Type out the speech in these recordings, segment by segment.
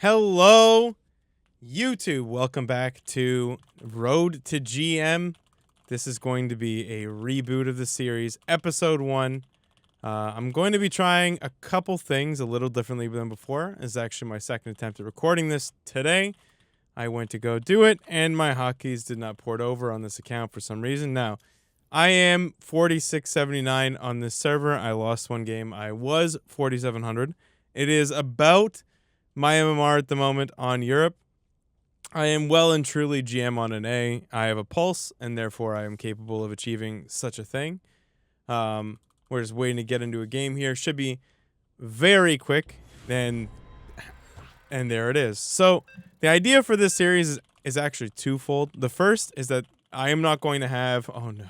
Hello, YouTube. Welcome back to Road to GM. This is going to be a reboot of the series, episode 1. I'm going to be trying a couple things a little differently than before. This is actually my second attempt at recording this today. I went to go do it, and my hotkeys did not port over on this account for some reason. Now, I am 4679 on this server. I lost one game. I was 4700. It is about my MMR at the moment on Europe. I am well and truly GM on an A. I have a pulse, and therefore I am capable of achieving such a thing. We're just waiting to get into a game here. Should be very quick, and there it is. So the idea for this series is actually twofold. The first is that I am not going to have... Oh, no.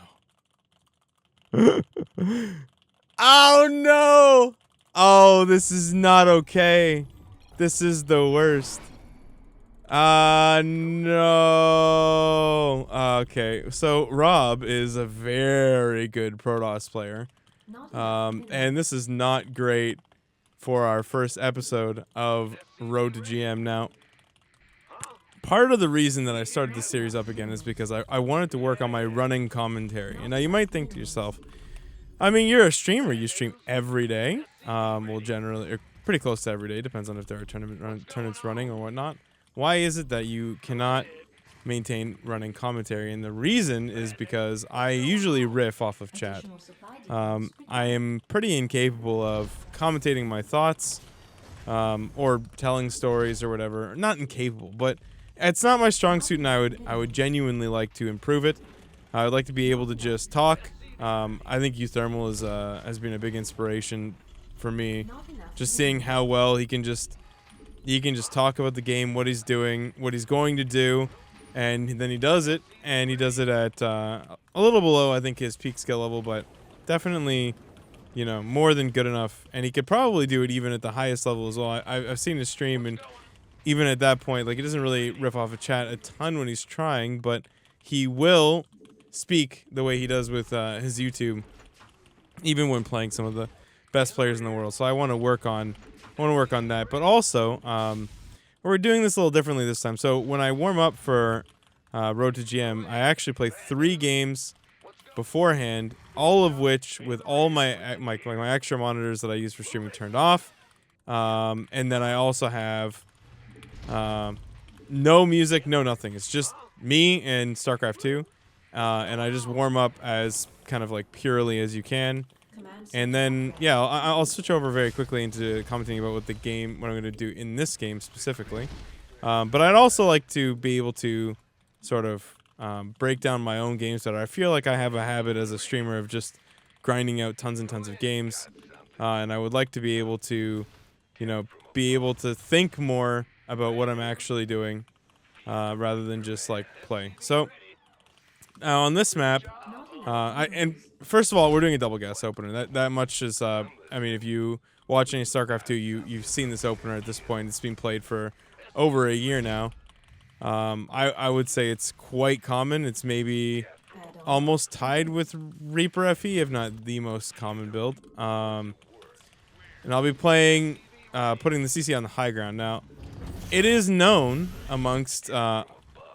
Oh, no! Oh, this is not okay. This is the worst. No. Okay, so Rob is a very good Protoss player. And this is not great for our first episode of Road to GM. Now, part of the reason that I started this series up again is because I wanted to work on my running commentary. And now you might think to yourself, I mean, you're a streamer. You stream every day. Well, generally, pretty close to every day. Depends on if there are tournaments running or whatnot. Why is it that you cannot maintain running commentary? And the reason is because I usually riff off of chat. I am pretty incapable of commentating my thoughts or telling stories or whatever. Not incapable, but it's not my strong suit, and I would genuinely like to improve it. I would like to be able to just talk. I think Uthermal has been a big inspiration for me. Just seeing how well he can just talk about the game, what he's doing, what he's going to do, and then he does it, and he does it at a little below, I think, his peak skill level, but definitely, you know, more than good enough. And he could probably do it even at the highest level as well. I've seen his stream, and even at that point, like, he doesn't really riff off of chat a ton when he's trying, but he will speak the way he does with his YouTube, even when playing some of the best players in the world. So I want to work on that. But also, we're doing this a little differently this time. So when I warm up for Road to GM, I actually play 3 games beforehand, all of which with all my extra monitors that I use for streaming turned off. And then I also have no music, no nothing. It's just me and StarCraft 2. And I just warm up as kind of like purely as you can. And then, yeah, I'll switch over very quickly into commenting about what I'm going to do in this game specifically. But I'd also like to be able to sort of break down my own games that I feel like I have a habit as a streamer of just grinding out tons and tons of games. And I would like to be able to, you know, think more about what I'm actually doing rather than just like play. So on this map, and first of all, we're doing a double gas opener. That much is, I mean, if you watch any StarCraft 2, you've seen this opener at this point. It's been played for over a year now. I would say it's quite common. It's maybe almost tied with Reaper FE, if not the most common build. And I'll be putting the CC on the high ground. Now, it is known amongst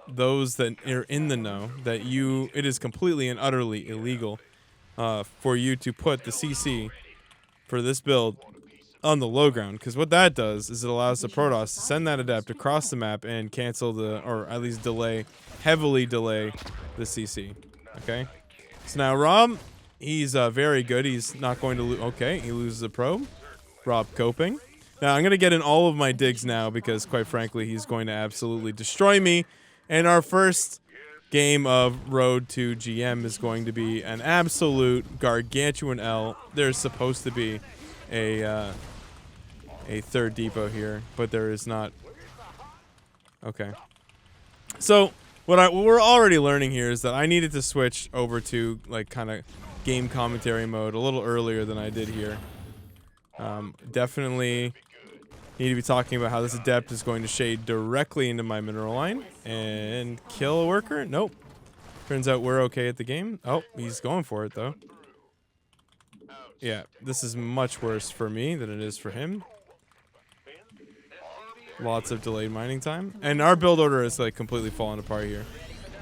those that are in the know that it is completely and utterly illegal for you to put the CC for this build on the low ground, because what that does is it allows the Protoss to send that adept across the map and cancel or at least heavily delay the CC. Okay, so now Rob, he's very good. He's not going to lose. Okay, he loses a probe. Rob coping. Now I'm gonna get in all of my digs now because, quite frankly, he's going to absolutely destroy me. And our first game of Road to GM is going to be an absolute gargantuan L. There's supposed to be a third depot here, but there is not. Okay. So what we're already learning here is that I needed to switch over to like kind of game commentary mode a little earlier than I did here. Definitely need to be talking about how this adept is going to shade directly into my mineral line and kill a worker. Nope. Turns out we're okay at the game. Oh, he's going for it though. Yeah, this is much worse for me than it is for him. Lots of delayed mining time. And our build order is like completely falling apart here.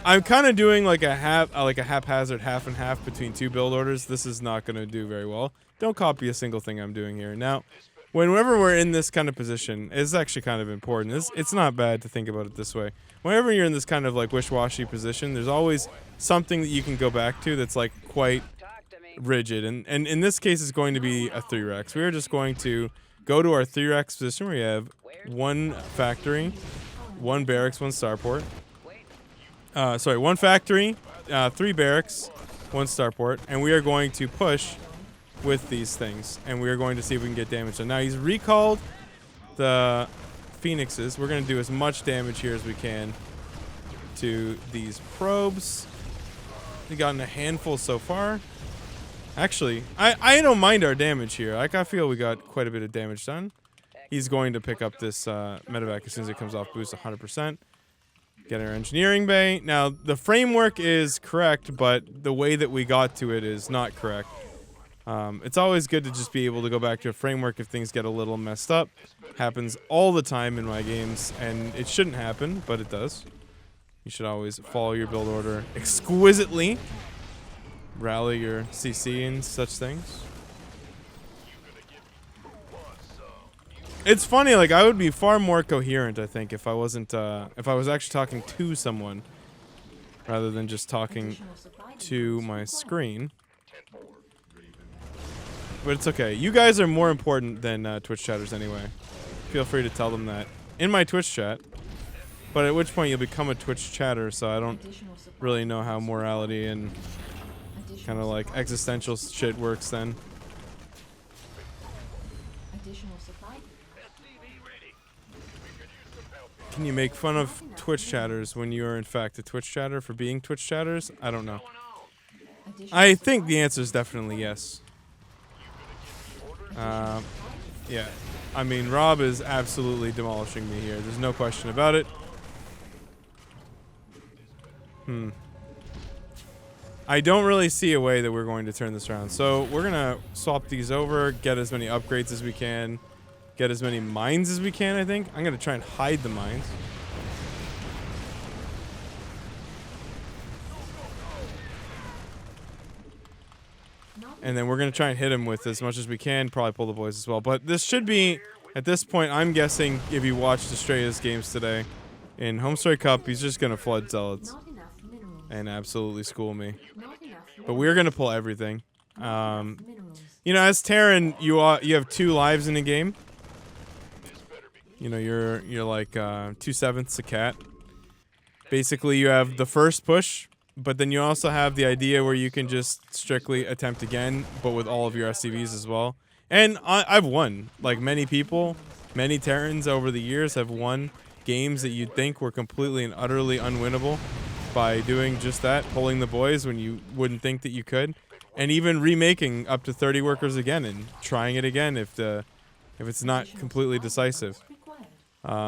I'm kind of doing like a haphazard half and half between two build orders. This is not going to do very well. Don't copy a single thing I'm doing here. Now, whenever we're in this kind of position, it's actually kind of important. It's not bad to think about it this way. Whenever you're in this kind of like wish-washy position, there's always something that you can go back to that's like quite rigid. And in this case, it's going to be a 3-Rex. We are just going to go to our 3-Rex position where you have 1 factory, 1 barracks, 1 starport. 1 factory, 3 barracks, 1 starport, and we are going to push with these things, and we are going to see if we can get damage done. Now he's recalled the Phoenixes. We're going to do as much damage here as we can to these probes. We've gotten a handful so far. Actually, I don't mind our damage here. Like, I feel we got quite a bit of damage done. He's going to pick up this medevac as soon as it comes off boost 100%. Get our engineering bay. Now, the framework is correct, but the way that we got to it is not correct. It's always good to just be able to go back to a framework if things get a little messed up. Happens all the time in my games, and it shouldn't happen, but it does. You should always follow your build order exquisitely. Rally your CC and such things. It's funny, like, I would be far more coherent, I think, if I wasn't, if I was actually talking to someone rather than just talking to my screen. But it's okay. You guys are more important than Twitch chatters anyway. Feel free to tell them that in my Twitch chat. But at which point you'll become a Twitch chatter, so I don't really know how morality and kind of like existential shit works then. Can you make fun of Twitch chatters when you are in fact a Twitch chatter for being Twitch chatters? I don't know. I think the answer is definitely yes. Yeah. I mean, Rob is absolutely demolishing me here. There's no question about it. I don't really see a way that we're going to turn this around. So we're going to swap these over, get as many upgrades as we can, get as many mines as we can, I think. I'm going to try and hide the mines. And then we're going to try and hit him with as much as we can, probably pull the boys as well. But this should be, at this point, I'm guessing, if you watched Australia's games today, in Homestory Cup, he's just going to flood Zealots and absolutely school me. But we're going to pull everything. You know, as Terran, you have 2 lives in the game. You know, you're like 2/7 a cat. Basically, you have the first push, but then you also have the idea where you can just strictly attempt again, but with all of your SCVs as well. And I've won. Like, many people, many Terrans over the years have won games that you'd think were completely and utterly unwinnable by doing just that, pulling the boys when you wouldn't think that you could, and even remaking up to 30 workers again and trying it again if it's not completely decisive.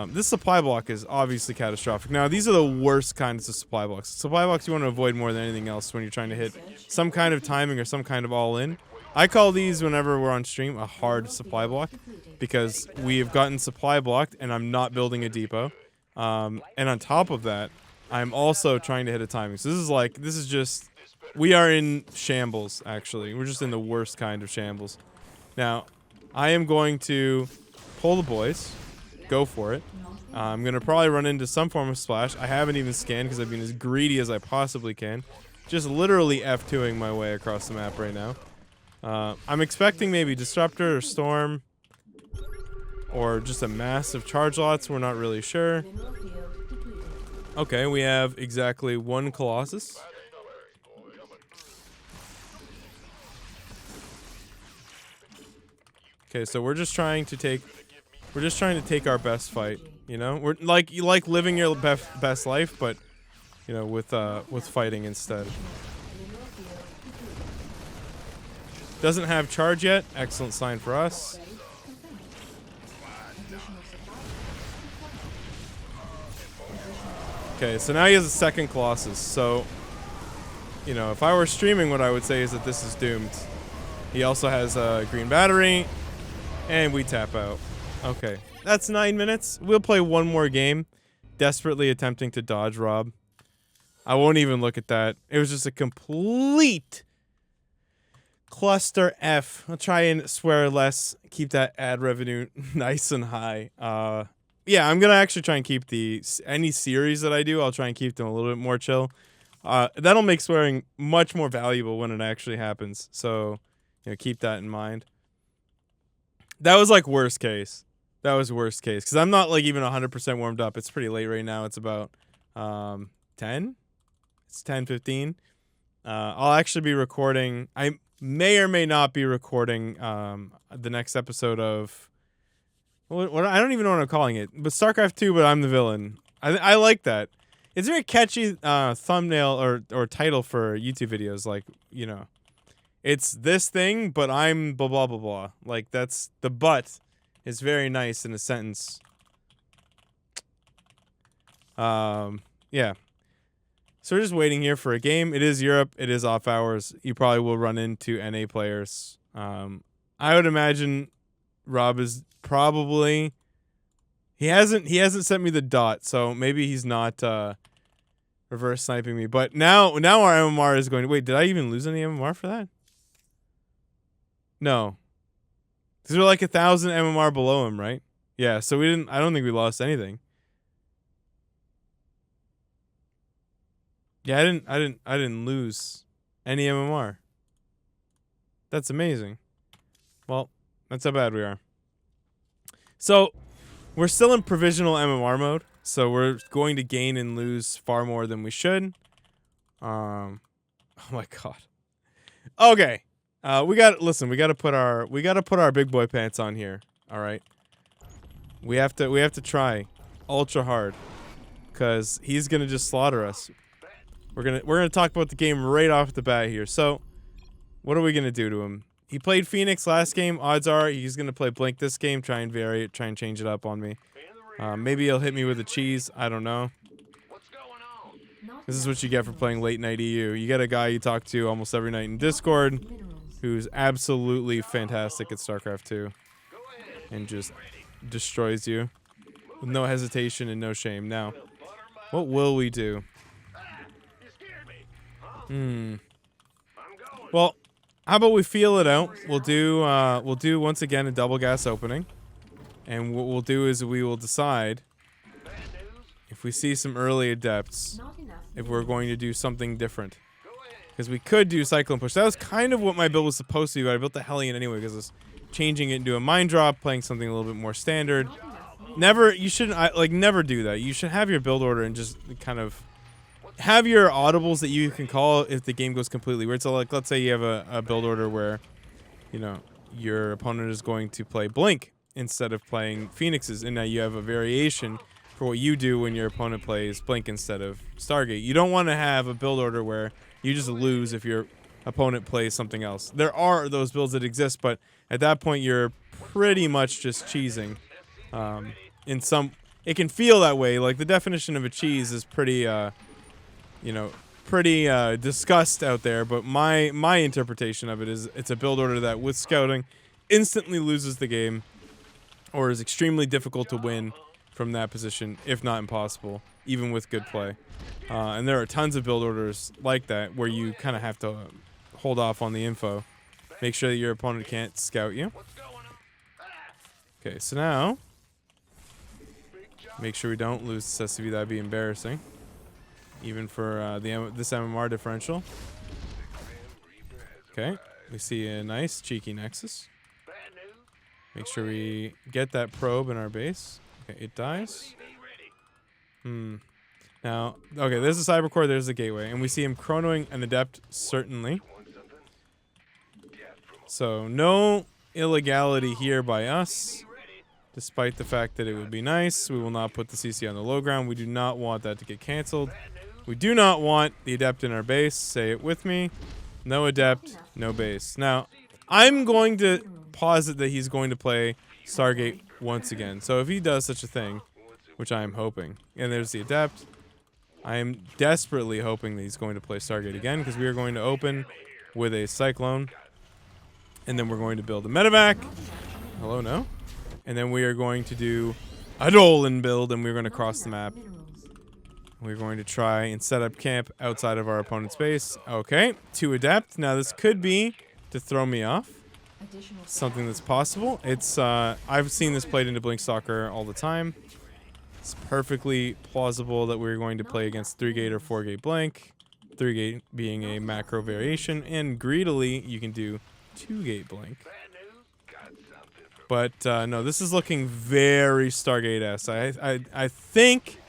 This supply block is obviously catastrophic. Now, these are the worst kinds of supply blocks. Supply blocks you want to avoid more than anything else when you're trying to hit some kind of timing or some kind of all-in. I call these, whenever we're on stream, a hard supply block, because we have gotten supply blocked and I'm not building a depot. And on top of that, I'm also trying to hit a timing. So this is just, we are in shambles, actually. We're just in the worst kind of shambles. Now, I am going to pull the boys. Go for it. I'm going to probably run into some form of splash. I haven't even scanned because I've been as greedy as I possibly can. Just literally F2ing my way across the map right now. I'm expecting maybe Disruptor or Storm. Or just a massive charge lots. We're not really sure. Okay, we have exactly 1 Colossus. Okay, so we're just trying to take our best fight, you know? We're like, you like living your best life, but you know, with fighting instead. Doesn't have charge yet. Excellent sign for us. Okay, so now he has a second Colossus. So, you know, if I were streaming, what I would say is that this is doomed. He also has a green battery, and we tap out. Okay. That's 9 minutes. We'll play one more game. Desperately attempting to dodge Rob. I won't even look at that. It was just a complete cluster F. I'll try and swear less. Keep that ad revenue nice and high. Yeah, I'm gonna actually try and keep any series that I do. I'll try and keep them a little bit more chill. That'll make swearing much more valuable when it actually happens. So, keep that in mind. That was like worst case. That was worst case because I'm not like even 100% warmed up. It's pretty late right now. It's about 10. It's 10:15. I'll actually be recording. I may or may not be recording the next episode of what I don't even know what I'm calling it, but StarCraft 2. But I'm the villain. I like that. It's a very catchy thumbnail or title for YouTube videos. Like it's this thing, but I'm blah blah blah blah. Like that's the but. It's very nice in a sentence. Yeah. So we're just waiting here for a game. It is Europe. It is off hours. You probably will run into NA players. I would imagine Rob is probably he hasn't sent me the dot, so maybe he's not reverse sniping me. But now our MMR is going to wait, did I even lose any MMR for that? No. Because we're like 1,000 MMR below him, right? Yeah, so I don't think we lost anything. Yeah, I didn't lose any MMR. That's amazing. Well, that's how bad we are. So, we're still in provisional MMR mode, so we're going to gain and lose far more than we should. Oh my god. Okay. We got to put our big boy pants on here. All right. We have to try ultra hard cuz he's going to just slaughter us. We're going to talk about the game right off the bat here. So, what are we going to do to him? He played Phoenix last game. Odds are he's going to play Blink this game, try and vary it, try and change it up on me. Maybe he'll hit me with a cheese. I don't know. This is what you get for playing late night EU. You get a guy you talk to almost every night in Discord who's absolutely fantastic at StarCraft 2 and just destroys you with no hesitation and no shame. Now, what will we do? Well, how about we feel it out? We'll do once again a double gas opening, and what we'll do is we will decide if we see some early adepts, if we're going to do something different. Because we could do Cyclone Push. That was kind of what my build was supposed to be, but I built the Hellion anyway because I was changing it into a Mind Drop, playing something a little bit more standard. You shouldn't never do that. You should have your build order and just kind of have your audibles that you can call if the game goes completely weird. So like, let's say you have a build order where, your opponent is going to play Blink instead of playing Phoenixes, and now you have a variation for what you do when your opponent plays Blink instead of Stargate. You don't want to have a build order where you just lose if your opponent plays something else. There are those builds that exist, but at that point you're pretty much just cheesing. It can feel that way. Like the definition of a cheese is pretty, pretty discussed out there. But my interpretation of it is it's a build order that with scouting instantly loses the game, or is extremely difficult to win from that position, if not impossible, even with good play. And there are tons of build orders like that where you kind of have to hold off on the info. Make sure that your opponent can't scout you. Okay, so now, make sure we don't lose SSV. That'd be embarrassing. Even for this MMR differential. Okay, we see a nice cheeky Nexus. Make sure we get that probe in our base. Okay, it dies. Now, okay, there's the Cybercore, there's the Gateway. And we see him chronoing an Adept, certainly. So, no illegality here by us. Despite the fact that it would be nice. We will not put the CC on the low ground. We do not want that to get canceled. We do not want the Adept in our base. Say it with me. No Adept, no base. Now, I'm going to posit that he's going to play Stargate once again. So if he does such a thing, which I am hoping, and there's the Adept, I am desperately hoping that he's going to play Stargate again, because we are going to open with a Cyclone, and then we're going to build a Medevac. Hello, no? And then we are going to do a Dolan build, and we're going to cross the map. We're going to try and set up camp outside of our opponent's base. Okay, 2 adept. Now this could be to throw me off. Something that's possible. It's I've seen this played into Blink Soccer all the time. It's perfectly plausible that we're going to play against 3-gate or 4-gate blank. 3-gate being a macro variation, and greedily you can do 2-gate blank. But no, this is looking very Stargate-esque. I think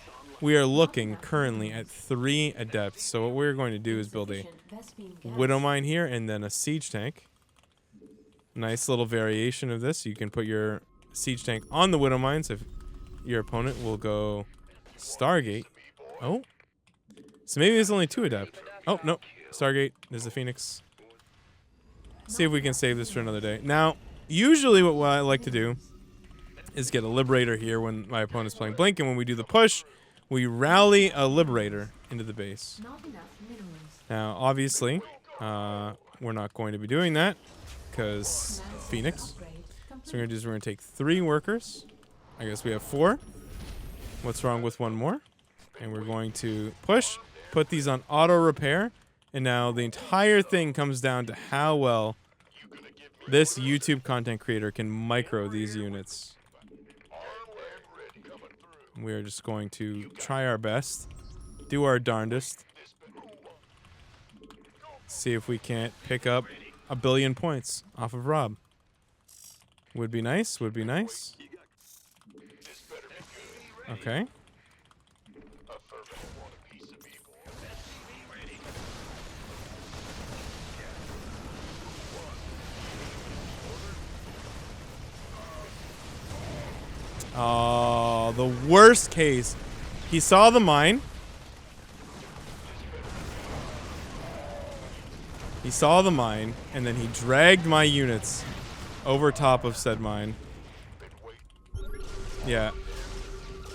we are looking currently at 3 adepts. So what we're going to do is build a Widow Mine here and then a siege tank. Nice little variation of this. You can put your siege tank on the Widow Mines if your opponent will go Stargate. Oh. So maybe there's only 2 adept. Oh, no. Stargate. There's the Phoenix. See if we can save this for another day. Now, usually what I like to do is get a Liberator here when my opponent's playing Blink, and when we do the push, we rally a Liberator into the base. Now, obviously, we're not going to be doing that because Phoenix. So what we're going to do is we're going to take 3 workers. I guess we have 4. What's wrong with 1 more? And we're going to push, put these on auto repair, and now the entire thing comes down to how well this YouTube content creator can micro these units. We're just going to try our best, do our darndest, see if we can't pick up 1 billion points off of Rob. Would be nice, would be nice. Okay. Oh, the worst case. He saw the mine. He saw the mine, and then he dragged my units over top of said mine. Yeah.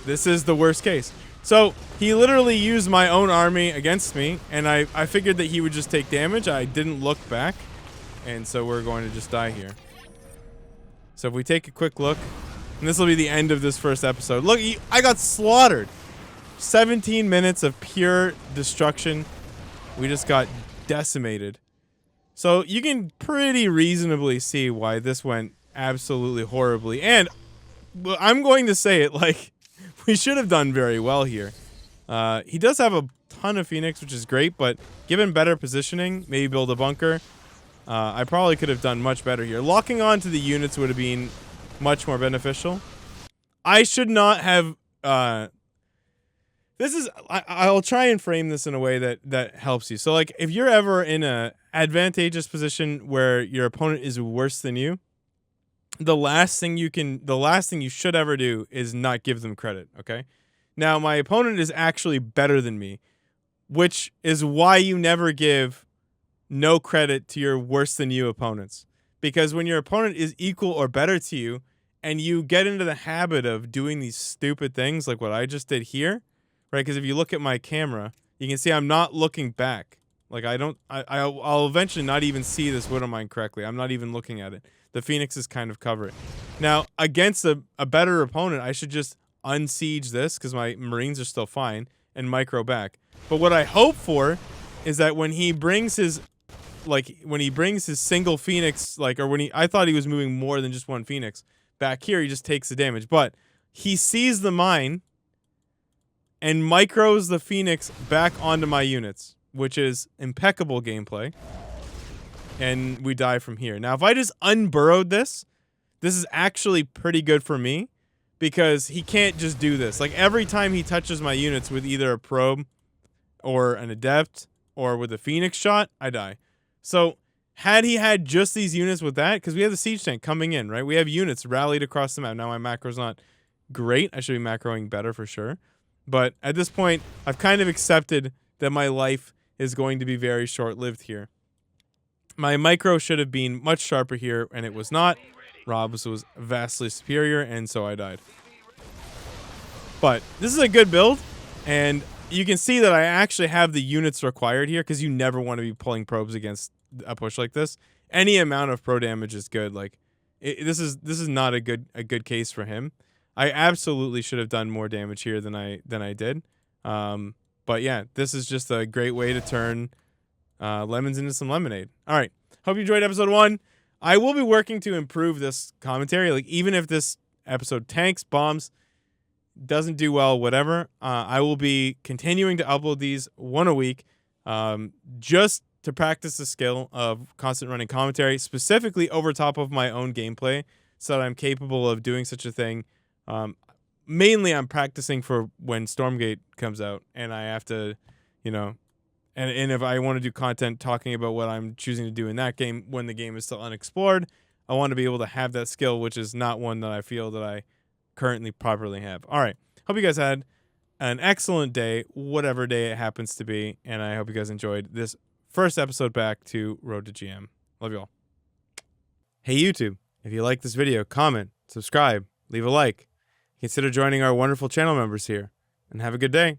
This is the worst case. So, he literally used my own army against me, and I figured that he would just take damage. I didn't look back, and so we're going to just die here. So if we take a quick look, and this will be the end of this first episode. Look, I got slaughtered. 17 minutes of pure destruction. We just got decimated. So you can pretty reasonably see why this went absolutely horribly. And I'm going to say it, like, we should have done very well here. He does have a ton of Phoenix, which is great, but given better positioning, maybe build a bunker, I probably could have done much better here. Locking on to the units would have been much more beneficial. I should not have... I'll try and frame this in a way that helps you. So, like, if you're ever in a advantageous position where your opponent is worse than you, the last thing you should ever do is not give them credit, okay? Now, my opponent is actually better than me, which is why you never give no credit to your worse than you opponents. Because when your opponent is equal or better to you, and you get into the habit of doing these stupid things like what I just did here, right? Because if you look at my camera, you can see I'm not looking back. Like, I'll eventually not even see this Widow Mine correctly. I'm not even looking at it. The Phoenixes kind of cover it. Now, against a better opponent, I should just unsiege this because my Marines are still fine and micro back. But what I hope for is that when he brings his single Phoenix, I thought he was moving more than just 1 Phoenix. Back here, he just takes the damage. But he sees the mine and micros the Phoenix back onto my units, which is impeccable gameplay. And we die from here. Now, if I just unburrowed this is actually pretty good for me because he can't just do this. Like, every time he touches my units with either a probe or an adept or with a Phoenix shot, I die. So, had he had just these units with that, because we have the siege tank coming in, right? We have units rallied across the map. Now, my macro's not great. I should be macroing better for sure. But at this point, I've kind of accepted that my life is going to be very short-lived here. My micro should have been much sharper here, and it was not. Rob's was vastly superior, and so I died. But this is a good build, and you can see that I actually have the units required here, because you never want to be pulling probes against a push like this. Any amount of pro damage is good. Like, This is not a good case for him. I absolutely should have done more damage here than I did. But yeah, this is just a great way to turn lemons into some lemonade. All right. Hope you enjoyed episode 1. I will be working to improve this commentary. Like, even if this episode tanks, bombs, doesn't do well, whatever, I will be continuing to upload these one a week, just to practice the skill of constant running commentary, specifically over top of my own gameplay, so that I'm capable of doing such a thing. Mainly, I'm practicing for when Stormgate comes out, and I have to, and if I want to do content talking about what I'm choosing to do in that game when the game is still unexplored, I want to be able to have that skill, which is not one that I feel that I currently properly have. All right. Hope you guys had an excellent day, whatever day it happens to be, and I hope you guys enjoyed this first episode back to Road to GM. Love you all. Hey, YouTube. If you like this video, comment, subscribe, leave a like. Consider joining our wonderful channel members here, and have a good day.